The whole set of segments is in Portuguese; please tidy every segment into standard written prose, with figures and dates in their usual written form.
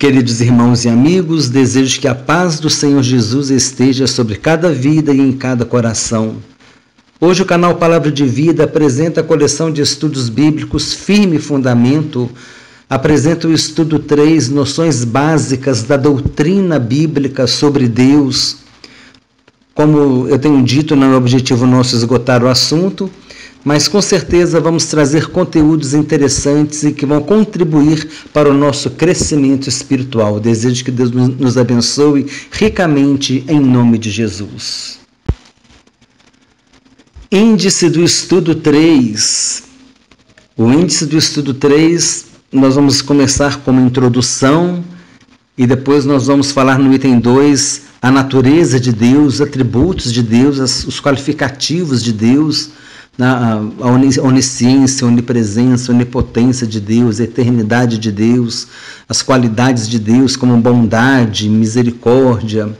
Queridos irmãos e amigos, desejo que a paz do Senhor Jesus esteja sobre cada vida e em cada coração. Hoje o canal Palavra de Vida apresenta a coleção de estudos bíblicos Firme Fundamento, apresenta o estudo 3, Noções Básicas da Doutrina Bíblica sobre Deus. Como eu tenho dito, não é objetivo nosso esgotar o assunto, mas com certeza vamos trazer conteúdos interessantes e que vão contribuir para o nosso crescimento espiritual. Desejo que Deus nos abençoe ricamente em nome de Jesus. Índice do estudo 3. O índice do estudo 3, nós vamos começar com uma introdução e depois nós vamos falar no item 2 a natureza de Deus, atributos de Deus, os qualificativos de Deus, a onisciência, a onipresença, a onipotência de Deus, a eternidade de Deus, as qualidades de Deus como bondade, misericórdia.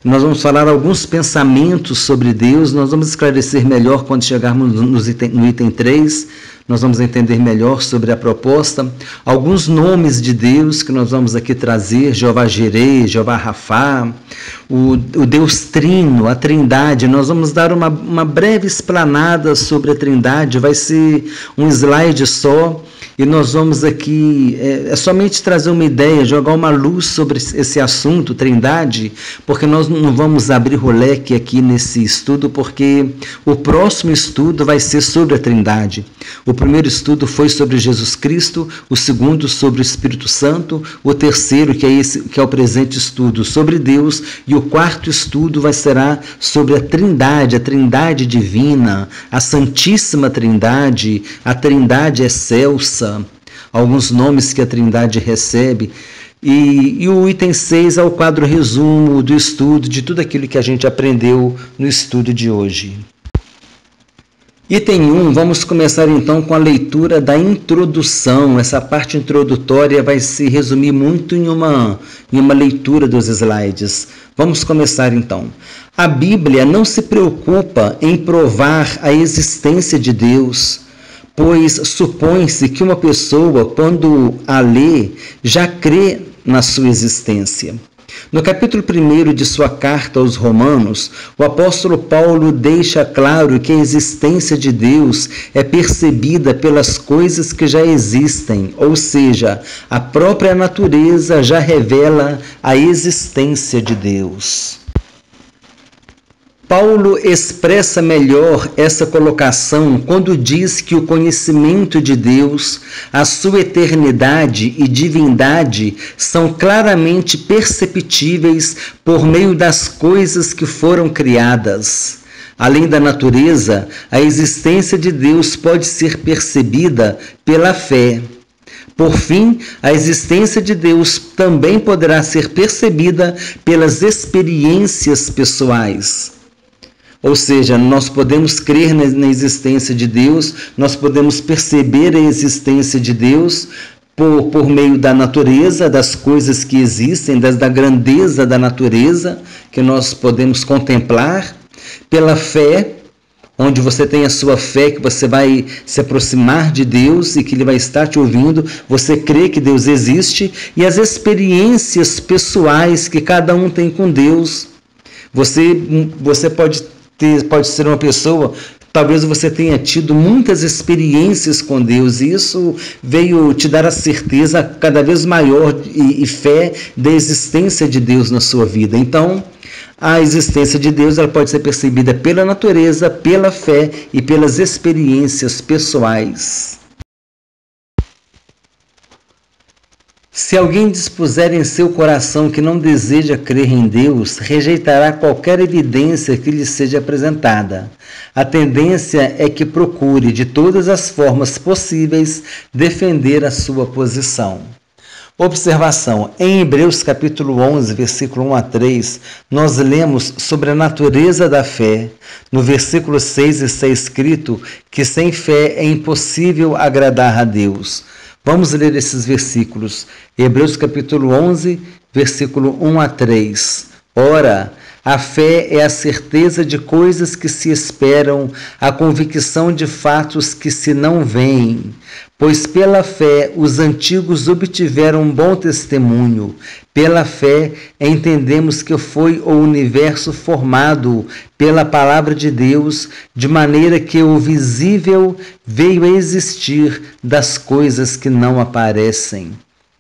Nós vamos falar alguns pensamentos sobre Deus, nós vamos esclarecer melhor quando chegarmos no item 3, nós vamos entender melhor sobre a proposta, alguns nomes de Deus que nós vamos aqui trazer, Jeová Jireh, Jeová Rafá, o Deus Trino, a Trindade. Nós vamos dar uma breve explanada sobre a Trindade, vai ser um slide só, e nós vamos aqui somente trazer uma ideia, jogar uma luz sobre esse assunto, Trindade, porque nós não vamos abrir o leque aqui nesse estudo, porque o próximo estudo vai ser sobre a Trindade. O primeiro estudo foi sobre Jesus Cristo, o segundo sobre o Espírito Santo, o terceiro, que é o presente estudo, sobre Deus, e o quarto estudo será sobre a Trindade divina, a Santíssima Trindade, a Trindade excelsa, alguns nomes que a Trindade recebe. E o item 6 é o quadro resumo do estudo, de tudo aquilo que a gente aprendeu no estudo de hoje. Item 1, vamos começar então com a leitura da introdução. Essa parte introdutória vai se resumir muito em uma leitura dos slides. Vamos começar então. A Bíblia não se preocupa em provar a existência de Deus, pois supõe-se que uma pessoa, quando a lê, já crê na sua existência. No capítulo 1 de sua carta aos Romanos, o apóstolo Paulo deixa claro que a existência de Deus é percebida pelas coisas que já existem, ou seja, a própria natureza já revela a existência de Deus. Paulo expressa melhor essa colocação quando diz que o conhecimento de Deus, a sua eternidade e divindade são claramente perceptíveis por meio das coisas que foram criadas. Além da natureza, a existência de Deus pode ser percebida pela fé. Por fim, a existência de Deus também poderá ser percebida pelas experiências pessoais. Ou seja, nós podemos crer na existência de Deus, nós podemos perceber a existência de Deus por meio da natureza, das coisas que existem, da grandeza da natureza, que nós podemos contemplar, pela fé, onde você tem a sua fé, que você vai se aproximar de Deus e que Ele vai estar te ouvindo, você crê que Deus existe, e as experiências pessoais que cada um tem com Deus. Você pode ser uma pessoa, talvez você tenha tido muitas experiências com Deus, e isso veio te dar a certeza cada vez maior e fé da existência de Deus na sua vida. Então, a existência de Deus ela pode ser percebida pela natureza, pela fé e pelas experiências pessoais. Se alguém dispuser em seu coração que não deseja crer em Deus, rejeitará qualquer evidência que lhe seja apresentada. A tendência é que procure, de todas as formas possíveis, defender a sua posição. Observação: em Hebreus capítulo 11, versículo 1 a 3, nós lemos sobre a natureza da fé. No versículo 6 está escrito que sem fé é impossível agradar a Deus. Vamos ler esses versículos. Hebreus capítulo 11, versículo 1 a 3. Ora, a fé é a certeza de coisas que se esperam, a convicção de fatos que se não veem. Pois pela fé os antigos obtiveram um bom testemunho. Pela fé entendemos que foi o universo formado pela palavra de Deus, de maneira que o visível veio a existir das coisas que não aparecem.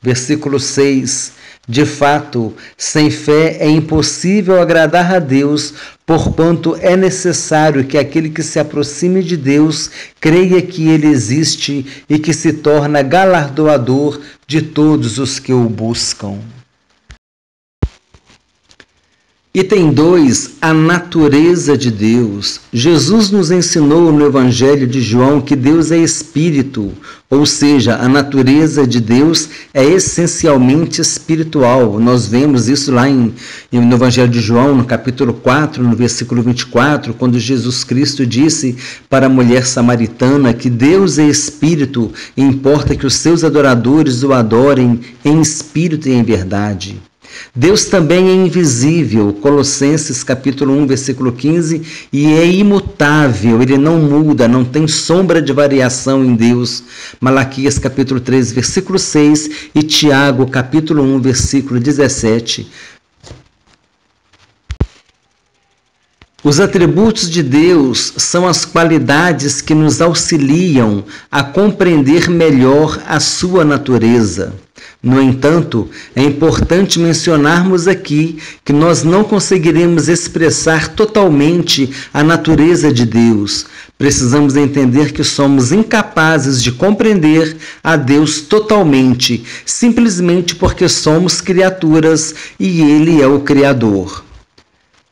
Versículo 6. De fato, sem fé é impossível agradar a Deus, porquanto é necessário que aquele que se aproxime de Deus creia que Ele existe e que se torna galardoador de todos os que o buscam. Item 2. A natureza de Deus. Jesus nos ensinou no Evangelho de João que Deus é Espírito, ou seja, a natureza de Deus é essencialmente espiritual. Nós vemos isso lá no Evangelho de João, no capítulo 4, no versículo 24, quando Jesus Cristo disse para a mulher samaritana que Deus é Espírito e importa que os seus adoradores o adorem em espírito e em verdade. Deus também é invisível, Colossenses capítulo 1, versículo 15, e é imutável, ele não muda, não tem sombra de variação em Deus, Malaquias capítulo 3, versículo 6 e Tiago capítulo 1, versículo 17. Os atributos de Deus são as qualidades que nos auxiliam a compreender melhor a sua natureza. No entanto, é importante mencionarmos aqui que nós não conseguiremos expressar totalmente a natureza de Deus. Precisamos entender que somos incapazes de compreender a Deus totalmente, simplesmente porque somos criaturas e Ele é o Criador.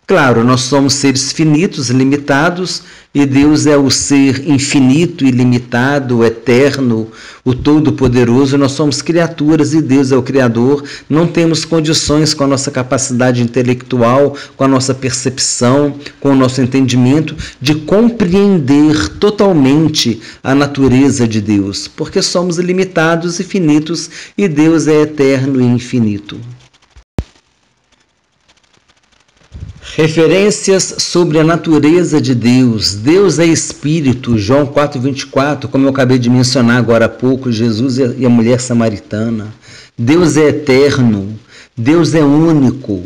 Claro, nós somos seres finitos, limitados, e Deus é o ser infinito, ilimitado, eterno, o Todo-Poderoso. Nós somos criaturas e Deus é o Criador. Não temos condições com a nossa capacidade intelectual, com a nossa percepção, com o nosso entendimento, de compreender totalmente a natureza de Deus, porque somos limitados e finitos e Deus é eterno e infinito. Referências sobre a natureza de Deus. Deus é Espírito, João 4,24, como eu acabei de mencionar agora há pouco, Jesus e a mulher samaritana. Deus é eterno, Deus é único,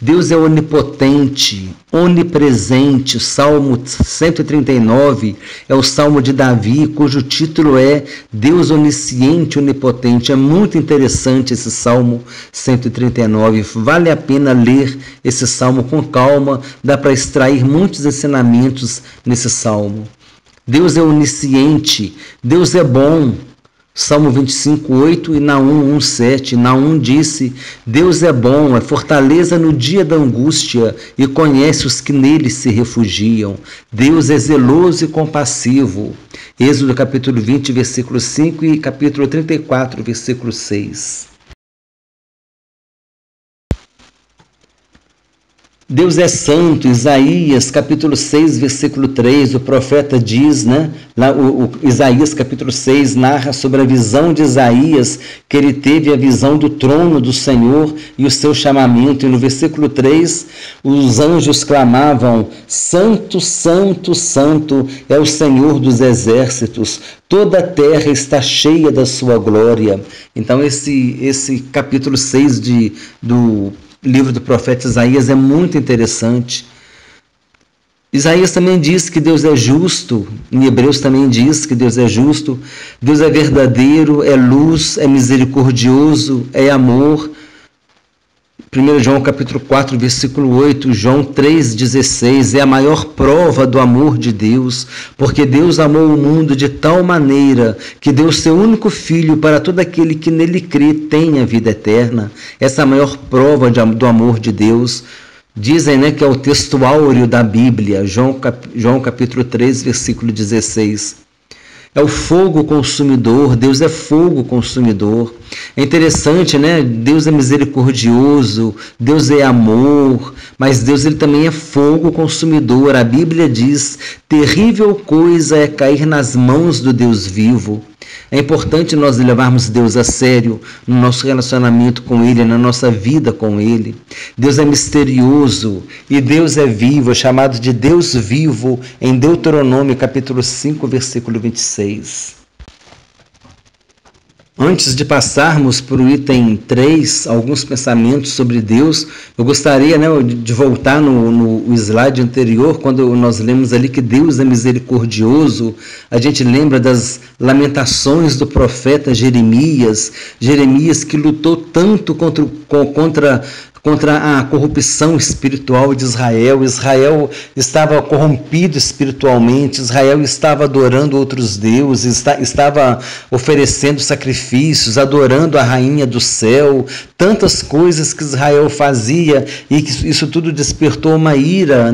Deus é onipotente, onipresente. Salmo 139 é o Salmo de Davi, cujo título é Deus onisciente, onipotente. É muito interessante esse Salmo 139. Vale a pena ler esse Salmo com calma, dá para extrair muitos ensinamentos nesse Salmo. Deus é onisciente, Deus é bom. Salmo 25:8 e Naum 1:7. Naum disse: Deus é bom, é fortaleza no dia da angústia e conhece os que nele se refugiam. Deus é zeloso e compassivo. Êxodo capítulo 20, versículo 5 e capítulo 34, versículo 6. Deus é santo, Isaías capítulo 6, versículo 3, o profeta diz, Isaías capítulo 6 narra sobre a visão de Isaías, que ele teve a visão do trono do Senhor e o seu chamamento, e no versículo 3, os anjos clamavam: Santo, Santo, Santo é o Senhor dos exércitos, toda a terra está cheia da sua glória. Então esse capítulo 6 do livro do profeta Isaías é muito interessante. Isaías também diz que Deus é justo, em Hebreus também diz que Deus é justo, Deus é verdadeiro, é luz, é misericordioso, é amor. 1 João capítulo 4, versículo 8, João 3,16, é a maior prova do amor de Deus, porque Deus amou o mundo de tal maneira que deu seu único Filho para todo aquele que nele crê tenha vida eterna. Essa é a maior prova do amor de Deus. Dizem que é o texto áureo da Bíblia, João capítulo 3, versículo 16. É o fogo consumidor, Deus é fogo consumidor. É interessante, Deus é misericordioso, Deus é amor, mas Deus ele também é fogo consumidor. A Bíblia diz: terrível coisa é cair nas mãos do Deus vivo. É importante nós levarmos Deus a sério no nosso relacionamento com Ele, na nossa vida com Ele. Deus é misterioso e Deus é vivo, é chamado de Deus vivo em Deuteronômio capítulo 5, versículo 26. Antes de passarmos para o item 3, alguns pensamentos sobre Deus, eu gostaria, de voltar no slide anterior, quando nós lemos ali que Deus é misericordioso. A gente lembra das lamentações do profeta Jeremias que lutou tanto contra a corrupção espiritual de Israel. Israel estava corrompido espiritualmente, Israel estava adorando outros deuses, estava oferecendo sacrifícios, adorando a rainha do céu, tantas coisas que Israel fazia, e que isso tudo despertou uma ira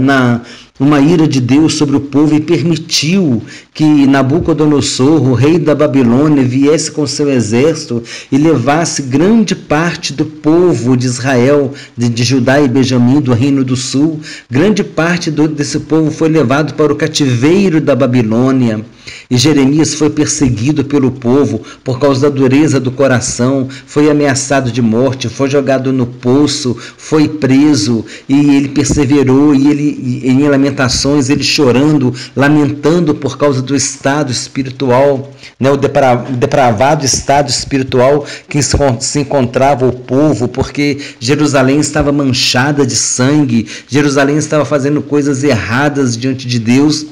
de Deus sobre o povo, e permitiu que Nabucodonosor, o rei da Babilônia, viesse com seu exército e levasse grande parte do povo de Israel, de Judá e Benjamim, do Reino do Sul. Grande parte desse povo foi levado para o cativeiro da Babilônia. E Jeremias foi perseguido pelo povo por causa da dureza do coração, foi ameaçado de morte, foi jogado no poço, foi preso, e ele perseverou, e ele, em Lamentações, ele chorando, lamentando por causa do estado espiritual, o depravado estado espiritual que se encontrava o povo, porque Jerusalém estava manchada de sangue, Jerusalém estava fazendo coisas erradas diante de Deus.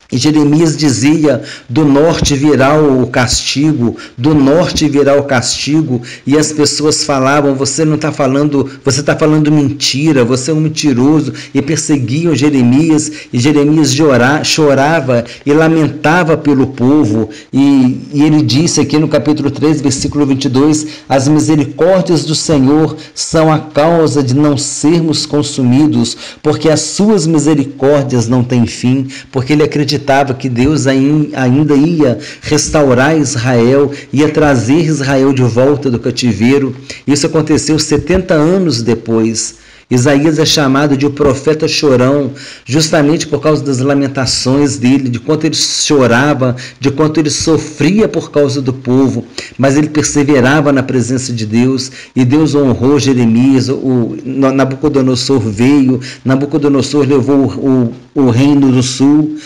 E Jeremias dizia: do norte virá o castigo, do norte virá o castigo, e as pessoas falavam: você está falando mentira, você é um mentiroso, e perseguiam Jeremias, e Jeremias chorava e lamentava pelo povo, e ele disse aqui no capítulo 3, versículo 22, as misericórdias do Senhor são a causa de não sermos consumidos, porque as suas misericórdias não têm fim, porque ele acreditava que Deus ainda ia restaurar Israel, ia trazer Israel de volta do cativeiro. Isso aconteceu 70 anos depois. Isaías é chamado de o profeta chorão, justamente por causa das lamentações dele, de quanto ele chorava, de quanto ele sofria por causa do povo, mas ele perseverava na presença de Deus, e Deus honrou Jeremias. Nabucodonosor veio, Nabucodonosor levou o Reino do Sul,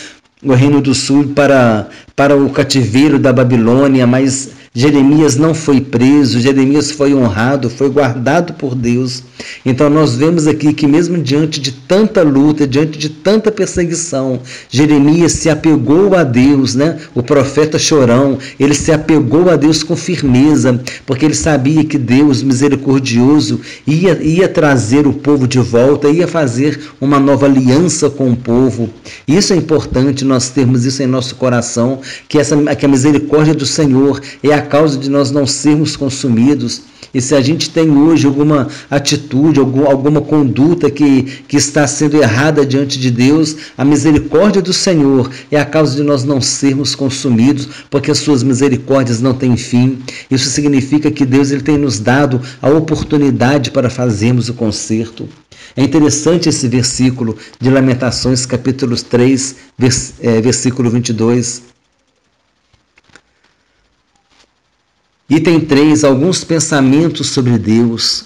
para o cativeiro da Babilônia, mas Jeremias não foi preso, Jeremias foi honrado, foi guardado por Deus. Então nós vemos aqui que mesmo diante de tanta luta, diante de tanta perseguição, Jeremias se apegou a Deus, O profeta chorão, ele se apegou a Deus com firmeza, porque ele sabia que Deus misericordioso ia trazer o povo de volta, ia fazer uma nova aliança com o povo. Isso é importante, nós termos isso em nosso coração, que a misericórdia do Senhor é a causa de nós não sermos consumidos. E se a gente tem hoje alguma atitude, alguma conduta que está sendo errada diante de Deus, a misericórdia do Senhor é a causa de nós não sermos consumidos, porque as suas misericórdias não têm fim. Isso significa que Deus ele tem nos dado a oportunidade para fazermos o conserto. É interessante esse versículo de Lamentações, capítulo 3, versículo 22. Item 3, alguns pensamentos sobre Deus,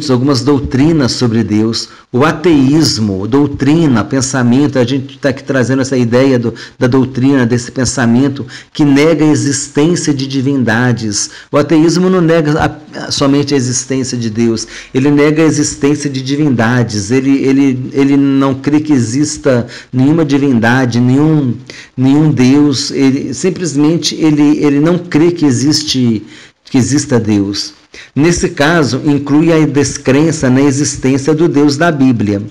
algumas doutrinas sobre Deus. O ateísmo, doutrina, pensamento, a gente está aqui trazendo essa ideia da doutrina, desse pensamento que nega a existência de divindades. O ateísmo não nega somente a existência de Deus, ele nega a existência de divindades, ele não crê que exista nenhuma divindade, nenhum Deus, simplesmente ele não crê que exista Deus. Nesse caso, inclui a descrença na existência do Deus da Bíblia.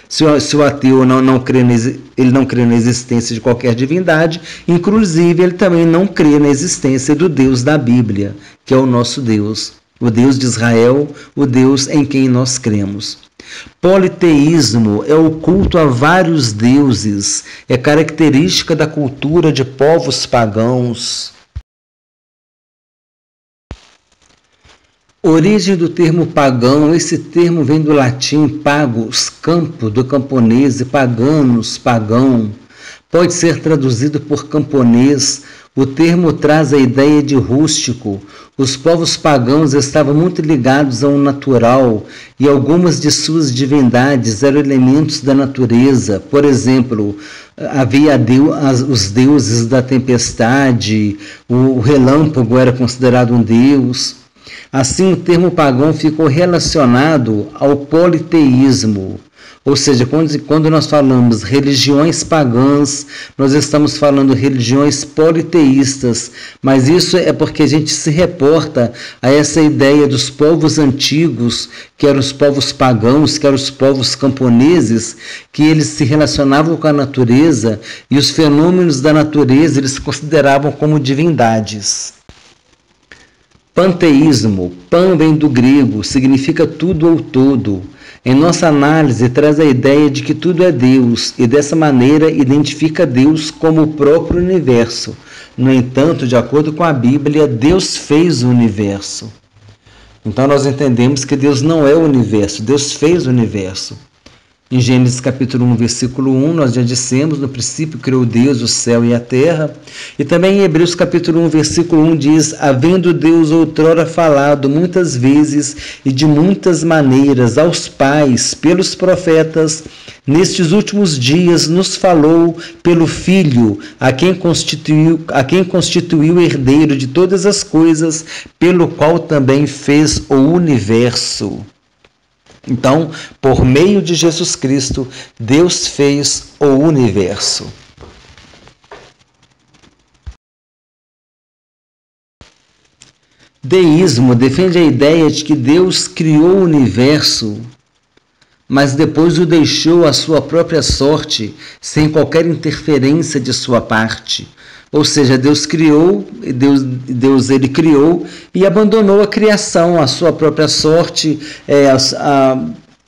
Se o ateu não crê na existência de qualquer divindade, inclusive ele também não crê na existência do Deus da Bíblia, que é o nosso Deus, o Deus de Israel, o Deus em quem nós cremos. Politeísmo é o culto a vários deuses, é característica da cultura de povos pagãos. Origem do termo pagão: esse termo vem do latim pagus, campo, do camponês, e paganos, pagão. Pode ser traduzido por camponês. O termo traz a ideia de rústico. Os povos pagãos estavam muito ligados ao natural e algumas de suas divindades eram elementos da natureza. Por exemplo, havia os deuses da tempestade, o relâmpago era considerado um deus. Assim, o termo pagão ficou relacionado ao politeísmo. Ou seja, quando nós falamos religiões pagãs, nós estamos falando religiões politeístas, mas isso é porque a gente se reporta a essa ideia dos povos antigos, que eram os povos pagãos, que eram os povos camponeses, que eles se relacionavam com a natureza e os fenômenos da natureza eles consideravam como divindades. Panteísmo, pan vem do grego, significa tudo ou todo. Em nossa análise, traz a ideia de que tudo é Deus e, dessa maneira, identifica Deus como o próprio universo. No entanto, de acordo com a Bíblia, Deus fez o universo. Então, nós entendemos que Deus não é o universo, Deus fez o universo. Em Gênesis capítulo 1, versículo 1, nós já dissemos, no princípio criou Deus o céu e a terra. E também em Hebreus capítulo 1, versículo 1 diz, havendo Deus outrora falado muitas vezes e de muitas maneiras aos pais, pelos profetas, nestes últimos dias nos falou pelo Filho, a quem constituiu herdeiro de todas as coisas, pelo qual também fez o universo. Então, por meio de Jesus Cristo, Deus fez o universo. Deísmo defende a ideia de que Deus criou o universo, mas depois o deixou à sua própria sorte, sem qualquer interferência de sua parte. Ou seja, Deus criou ele criou e abandonou a criação à sua própria sorte,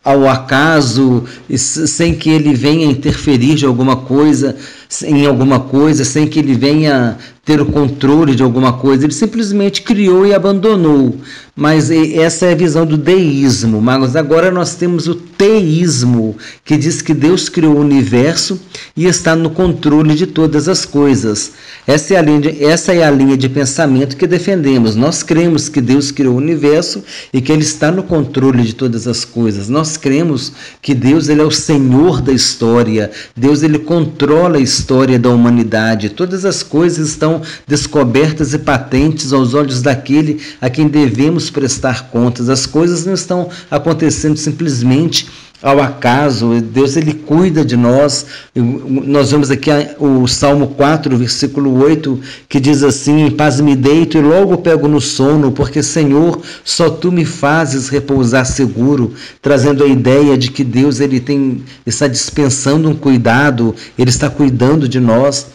ao acaso, sem que ele venha interferir em alguma coisa, sem que ele venha ter o controle de alguma coisa. Ele simplesmente criou e abandonou. Mas essa é a visão do deísmo. Mas agora nós temos o teísmo, que diz que Deus criou o universo e está no controle de todas as coisas. Essa é a linha de pensamento que defendemos. Nós cremos que Deus criou o universo e que Ele está no controle de todas as coisas. Nós cremos que Deus ele é o Senhor da história. Deus ele controla a história da humanidade. Todas as coisas estão descobertas e patentes aos olhos daquele a quem devemos prestar contas. As coisas não estão acontecendo simplesmente ao acaso. Deus ele cuida de nós. Nós vemos aqui o Salmo 4, versículo 8, que diz assim, em paz me deito e logo pego no sono, porque Senhor, só Tu me fazes repousar seguro, trazendo a ideia de que Deus ele está dispensando um cuidado, Ele está cuidando de nós.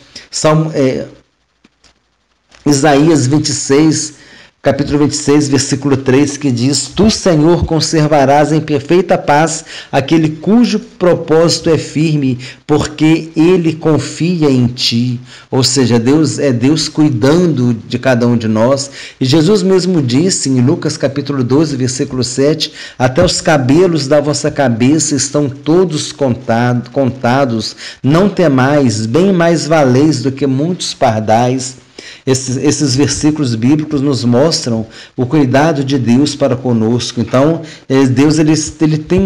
Isaías 26, capítulo 26, versículo 3, que diz, Tu, Senhor, conservarás em perfeita paz aquele cujo propósito é firme, porque ele confia em Ti. Ou seja, Deus cuidando de cada um de nós. E Jesus mesmo disse em Lucas capítulo 12, versículo 7, até os cabelos da vossa cabeça estão todos contados, não temais, bem mais valeis do que muitos pardais. Esses versículos bíblicos nos mostram o cuidado de Deus para conosco. Então, Deus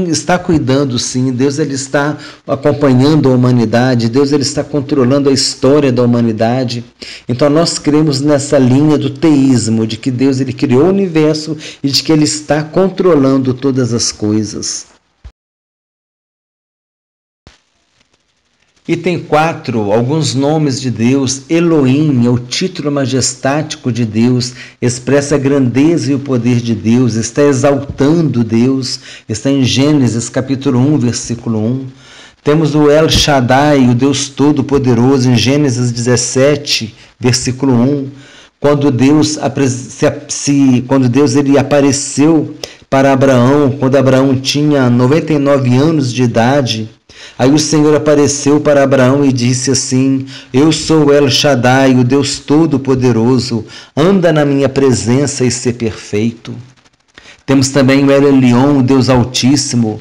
está cuidando sim, Deus ele está acompanhando a humanidade, Deus ele está controlando a história da humanidade. Então, nós cremos nessa linha do teísmo, de que Deus ele criou o universo e de que Ele está controlando todas as coisas. Item 4, alguns nomes de Deus. Elohim é o título majestático de Deus, expressa a grandeza e o poder de Deus, está exaltando Deus, está em Gênesis capítulo 1, versículo 1. Temos o El Shaddai, o Deus Todo-Poderoso, em Gênesis 17, versículo 1. Quando Deus ele apareceu para Abraão, quando Abraão tinha 99 anos de idade, aí o Senhor apareceu para Abraão e disse assim, eu sou El Shaddai, o Deus Todo-Poderoso, anda na minha presença e ser perfeito. Temos também o El Elyon, o Deus Altíssimo.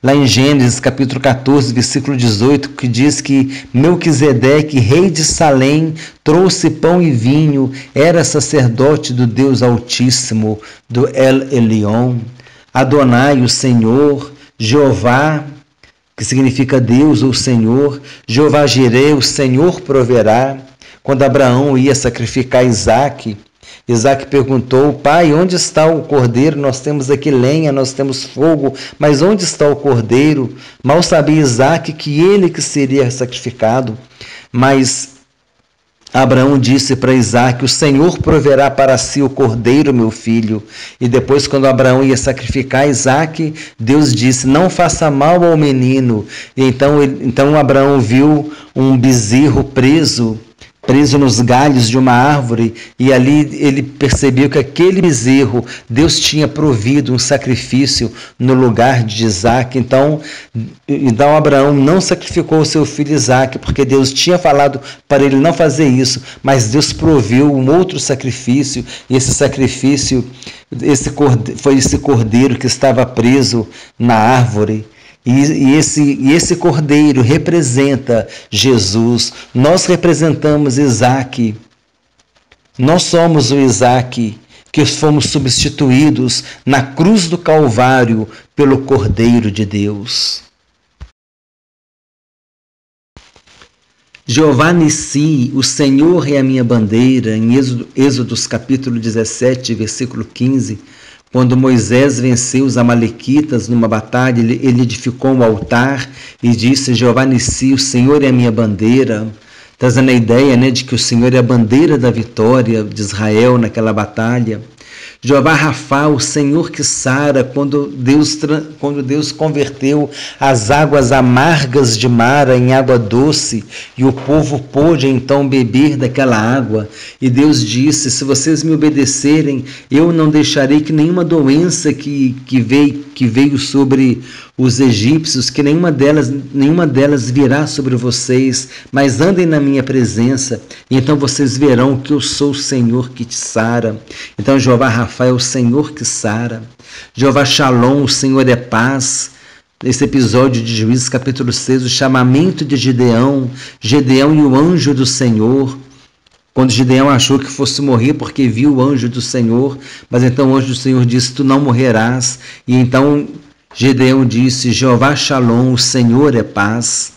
lá em Gênesis capítulo 14, versículo 18, que diz que Melquisedeque, rei de Salém, trouxe pão e vinho, era sacerdote do Deus Altíssimo, do El Elyon. Adonai, o Senhor, Jeová, que significa Deus ou Senhor, Jeová Jireh, o Senhor proverá. Quando Abraão ia sacrificar Isaque, Isaque perguntou: pai, onde está o cordeiro? Nós temos aqui lenha, nós temos fogo, mas onde está o cordeiro? Mal sabia Isaque que ele que seria sacrificado, mas Abraão disse para Isaque: o Senhor proverá para si o cordeiro, meu filho. E depois, quando Abraão ia sacrificar Isaque, Deus disse: não faça mal ao menino. E então Abraão viu um bezerro preso nos galhos de uma árvore, e ali ele percebeu que aquele bezerro, Deus tinha provido um sacrifício no lugar de Isaque. Então Abraão não sacrificou o seu filho Isaque, porque Deus tinha falado para ele não fazer isso, mas Deus proveu um outro sacrifício, e esse sacrifício foi esse cordeiro que estava preso na árvore. E esse cordeiro representa Jesus. Nós representamos Isaque. Nós somos o Isaque que fomos substituídos na cruz do Calvário pelo Cordeiro de Deus. Jeová Nissi, o Senhor é a minha bandeira, em Êxodos capítulo 17, versículo 15, quando Moisés venceu os amalequitas numa batalha, ele edificou um altar e disse: Jeová Nissi, o Senhor é a minha bandeira, trazendo a ideia, de que o Senhor é a bandeira da vitória de Israel naquela batalha. Jeová Rafá, o Senhor que sara, quando Deus converteu as águas amargas de Mara em água doce, e o povo pôde então beber daquela água. E Deus disse: se vocês me obedecerem, eu não deixarei que nenhuma doença que veio sobre os egípcios, que nenhuma delas virá sobre vocês, mas andem na minha presença, e então vocês verão que eu sou o Senhor que te sara. Então Jeová Rafá é o Senhor que sara. Jeová Shalom, o Senhor é paz. Esse episódio de Juízes capítulo 6, o chamamento de Gideão e o anjo do Senhor. Quando Gideão achou que fosse morrer porque viu o anjo do Senhor, mas então o anjo do Senhor disse: tu não morrerás. E então Gideão disse: Jeová Shalom, o Senhor é paz.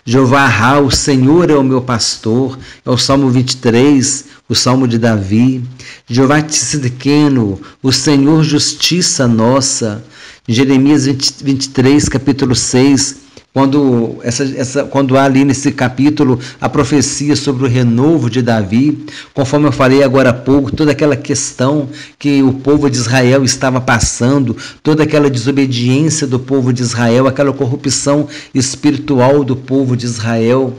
Jeová Ra, o Senhor é o meu pastor. É o Salmo 23, o Salmo de Davi. Jeová Tzidkenu, o Senhor justiça nossa. Jeremias 23, capítulo 6, quando há ali nesse capítulo a profecia sobre o renovo de Davi, conforme eu falei agora há pouco, toda aquela questão que o povo de Israel estava passando, toda aquela desobediência do povo de Israel, aquela corrupção espiritual do povo de Israel.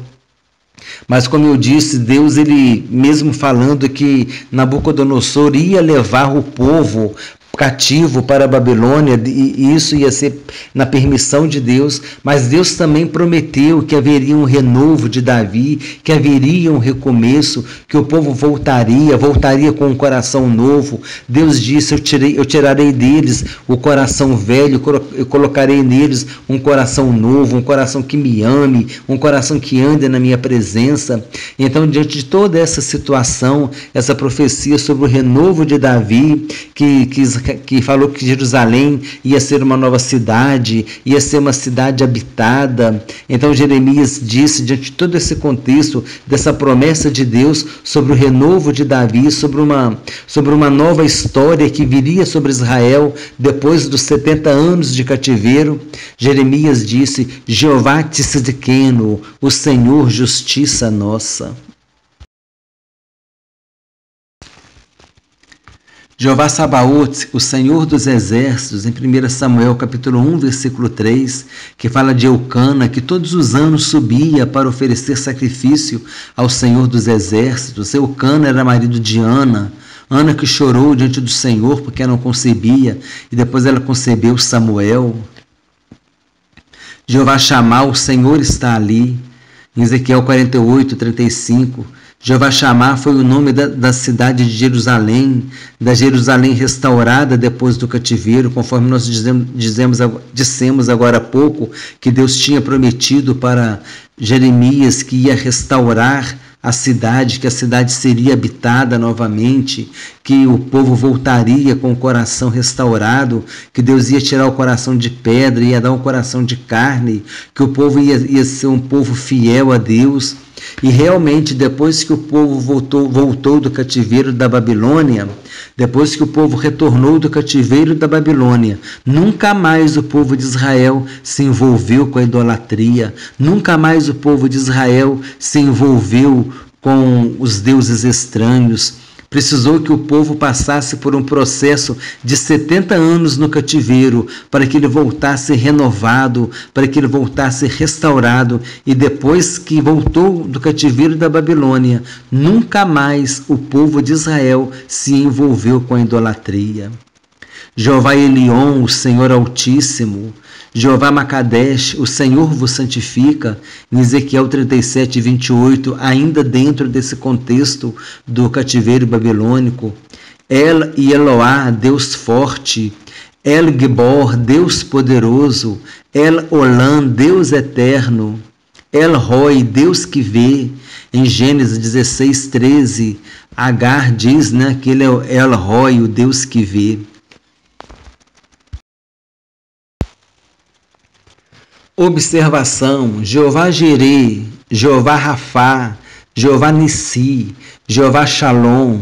Mas como eu disse, Deus, ele mesmo falando que Nabucodonosor ia levar o povo cativo para a Babilônia, e isso ia ser na permissão de Deus, mas Deus também prometeu que haveria um renovo de Davi, que haveria um recomeço, que o povo voltaria com um coração novo. Deus disse: eu tirarei deles o coração velho, eu colocarei neles um coração novo, um coração que me ame, um coração que ande na minha presença. Então, diante de toda essa situação, essa profecia sobre o renovo de Davi, que falou que Jerusalém ia ser uma nova cidade, ia ser uma cidade habitada. Então Jeremias disse, diante de todo esse contexto, dessa promessa de Deus sobre o renovo de Davi, sobre uma nova história que viria sobre Israel depois dos 70 anos de cativeiro, Jeremias disse: Jeová Tzidkenu, o Senhor justiça nossa. Jeová Sabaoth, o Senhor dos Exércitos, em 1 Samuel capítulo 1, versículo 3, que fala de Eucana, que todos os anos subia para oferecer sacrifício ao Senhor dos Exércitos. Eucana era marido de Ana que chorou diante do Senhor porque não concebia, e depois ela concebeu Samuel. Jeová Shammah, o Senhor está ali. Em Ezequiel 48, 35, Jeová Shammah foi o nome da cidade de Jerusalém, da Jerusalém restaurada depois do cativeiro, conforme nós dissemos agora há pouco, que Deus tinha prometido para Jeremias que ia restaurar a cidade, que a cidade seria habitada novamente, que o povo voltaria com o coração restaurado, que Deus ia tirar o coração de pedra, ia dar um coração de carne, que o povo ia ser um povo fiel a Deus. E realmente, depois que o povo voltou do cativeiro da Babilônia, depois que o povo retornou do cativeiro da Babilônia, nunca mais o povo de Israel se envolveu com a idolatria, nunca mais o povo de Israel se envolveu com os deuses estranhos. Precisou que o povo passasse por um processo de 70 anos no cativeiro para que ele voltasse renovado, para que ele voltasse restaurado. E depois que voltou do cativeiro da Babilônia, nunca mais o povo de Israel se envolveu com a idolatria. Jeová Elion, o Senhor Altíssimo, Jeová Makadesh, o Senhor vos santifica, em Ezequiel 37, 28, ainda dentro desse contexto do cativeiro babilônico. El e Eloá, Deus forte, El Gibor, Deus poderoso, El Olam, Deus eterno, El Roi, Deus que vê. Em Gênesis 16, 13, Agar diz, que ele é El Roi, o Deus que vê. Observação: Jeová Jireh, Jeová Rafá, Jeová Nissi, Jeová Shalom,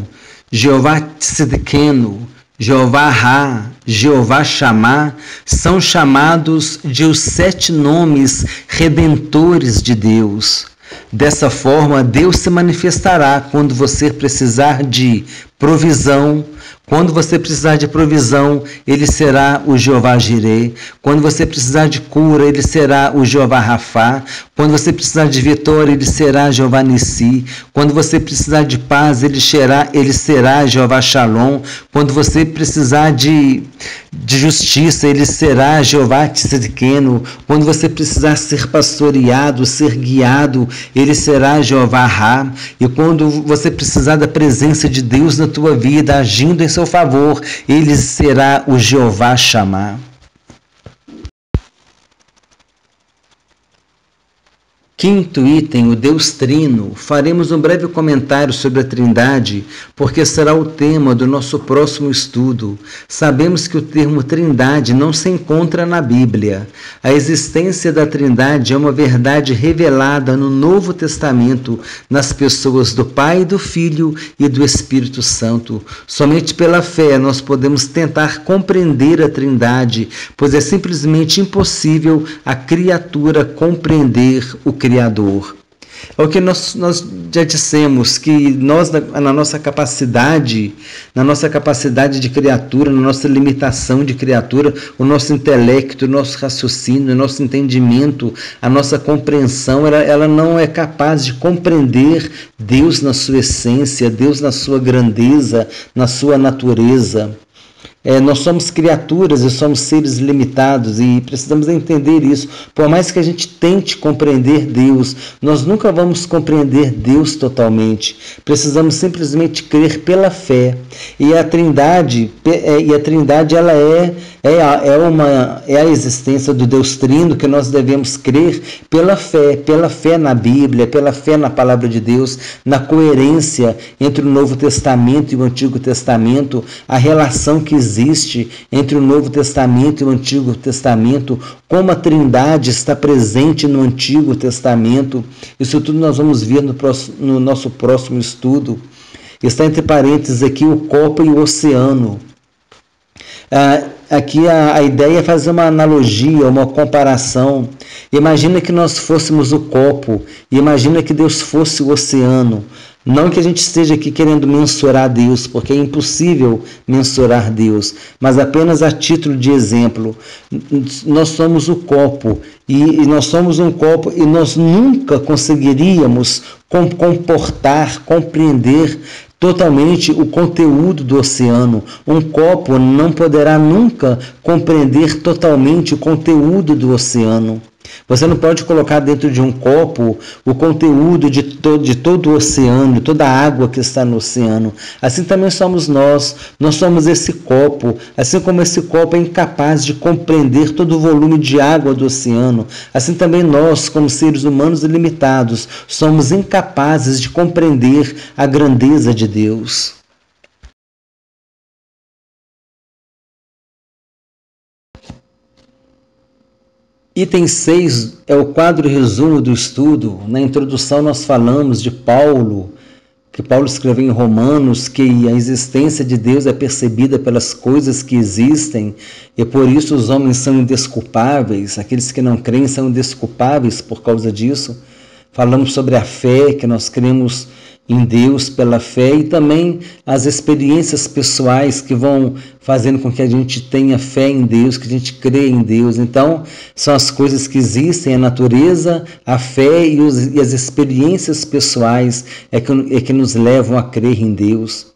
Jeová Tzidkenu, Jeová Ra, Jeová Shammah são chamados de os 7 nomes redentores de Deus. Dessa forma, Deus se manifestará quando você precisar de provisão. Quando você precisar de provisão, ele será o Jeová Jireh. Quando você precisar de cura, ele será o Jeová Rafá. Quando você precisar de vitória, ele será Jeová Nissi. Quando você precisar de paz, ele será Jeová Shalom. Quando você precisar de justiça, ele será Jeová Tzidkenu. Quando você precisar ser pastoreado, ser guiado, ele será Jeová Ra. E quando você precisar da presença de Deus na tua vida, agindo em seu favor, ele será o Jeová Shammah. Quinto item, o Deus Trino. Faremos um breve comentário sobre a Trindade, porque será o tema do nosso próximo estudo. Sabemos que o termo Trindade não se encontra na Bíblia. A existência da Trindade é uma verdade revelada no Novo Testamento, nas pessoas do Pai, do Filho e do Espírito Santo. Somente pela fé nós podemos tentar compreender a Trindade, pois é simplesmente impossível a criatura compreender o Criador. É o que nós já dissemos, que nós, na nossa capacidade de criatura, na nossa limitação de criatura, o nosso intelecto, o nosso raciocínio, o nosso entendimento, a nossa compreensão, ela não é capaz de compreender Deus na sua essência, Deus na sua grandeza, na sua natureza. Nós somos criaturas e somos seres limitados e precisamos entender isso. Por mais que a gente tente compreender Deus, nós nunca vamos compreender Deus totalmente. Precisamos simplesmente crer pela fé. E a Trindade, ela é a existência do Deus Trino, que nós devemos crer pela fé na Bíblia, pela fé na Palavra de Deus, na coerência entre o Novo Testamento e o Antigo Testamento, a relação que existe entre o Novo Testamento e o Antigo Testamento, como a Trindade está presente no Antigo Testamento. Isso tudo nós vamos ver no nosso próximo estudo. Está entre parênteses aqui o copo e o oceano. Aqui a ideia é fazer uma analogia, uma comparação. Imagina que nós fôssemos o copo, e imagina que Deus fosse o oceano. Não que a gente esteja aqui querendo mensurar Deus, porque é impossível mensurar Deus, mas apenas a título de exemplo. Nós somos o copo, e nós somos um copo, e nós nunca conseguiríamos compreender totalmente o conteúdo do oceano. Um copo não poderá nunca compreender totalmente o conteúdo do oceano. Você não pode colocar dentro de um copo o conteúdo de todo o oceano, toda a água que está no oceano. Assim também somos nós somos esse copo. Assim como esse copo é incapaz de compreender todo o volume de água do oceano, assim também nós, como seres humanos ilimitados, somos incapazes de compreender a grandeza de Deus. Item 6 é o quadro resumo do estudo. Na introdução nós falamos de Paulo, que Paulo escreveu em Romanos, que a existência de Deus é percebida pelas coisas que existem e por isso os homens são indesculpáveis, aqueles que não creem são indesculpáveis por causa disso. Falamos sobre a fé, que nós cremos em Deus pela fé, e também as experiências pessoais que vão fazendo com que a gente tenha fé em Deus, que a gente crê em Deus. Então, são as coisas que existem, a natureza, a fé e as experiências pessoais é que nos levam a crer em Deus.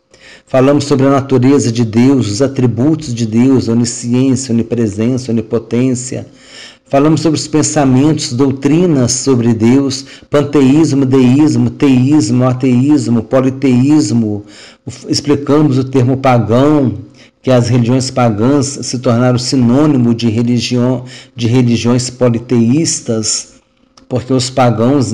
Falamos sobre a natureza de Deus, os atributos de Deus, onisciência, onipresença, onipotência. Falamos sobre os pensamentos, doutrinas sobre Deus, panteísmo, deísmo, teísmo, ateísmo, politeísmo. Explicamos o termo pagão, que as religiões pagãs se tornaram sinônimo de religiões politeístas, porque os pagãos,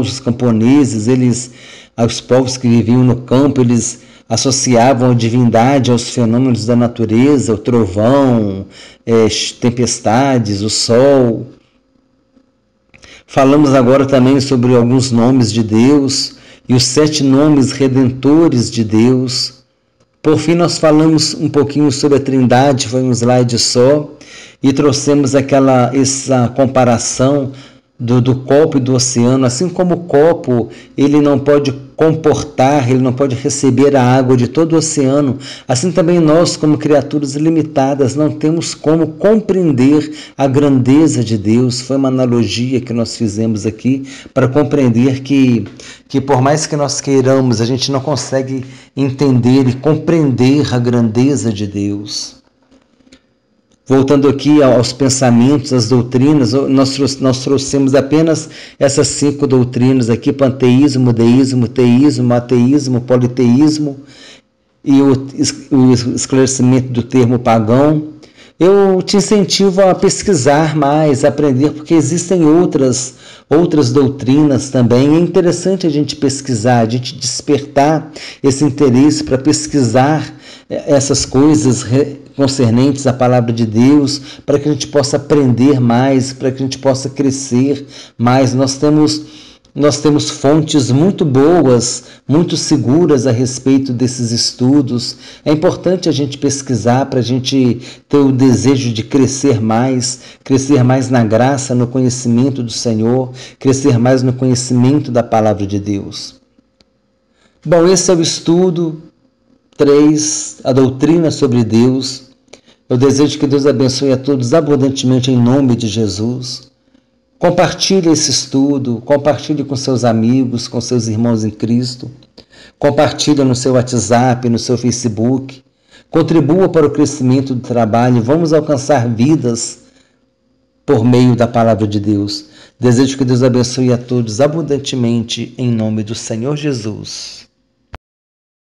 os camponeses, os povos que viviam no campo, eles associavam a divindade aos fenômenos da natureza, o trovão, tempestades, o sol. Falamos agora também sobre alguns nomes de Deus e os 7 nomes redentores de Deus. Por fim, nós falamos um pouquinho sobre a Trindade, foi um slide só, e trouxemos essa comparação do copo e do oceano. Assim como o copo ele não pode comportar, ele não pode receber a água de todo o oceano, assim também nós, como criaturas limitadas, não temos como compreender a grandeza de Deus. Foi uma analogia que nós fizemos aqui para compreender que por mais que nós queiramos, a gente não consegue entender e compreender a grandeza de Deus. Voltando aqui aos pensamentos, às doutrinas, nós trouxemos apenas essas 5 doutrinas aqui: panteísmo, deísmo, teísmo, ateísmo, politeísmo e o esclarecimento do termo pagão. Eu te incentivo a pesquisar mais, a aprender, porque existem outras doutrinas também. É interessante a gente pesquisar, a gente despertar esse interesse para pesquisar essas coisas concernentes à palavra de Deus, para que a gente possa aprender mais, para que a gente possa crescer mais. Nós temos fontes muito boas, muito seguras a respeito desses estudos. É importante a gente pesquisar para a gente ter o desejo de crescer mais na graça, no conhecimento do Senhor, crescer mais no conhecimento da palavra de Deus. Bom, esse é o estudo 3, a doutrina sobre Deus. Eu desejo que Deus abençoe a todos abundantemente em nome de Jesus. Compartilhe esse estudo, compartilhe com seus amigos, com seus irmãos em Cristo. Compartilhe no seu WhatsApp, no seu Facebook. Contribua para o crescimento do trabalho. Vamos alcançar vidas por meio da palavra de Deus. Desejo que Deus abençoe a todos abundantemente em nome do Senhor Jesus.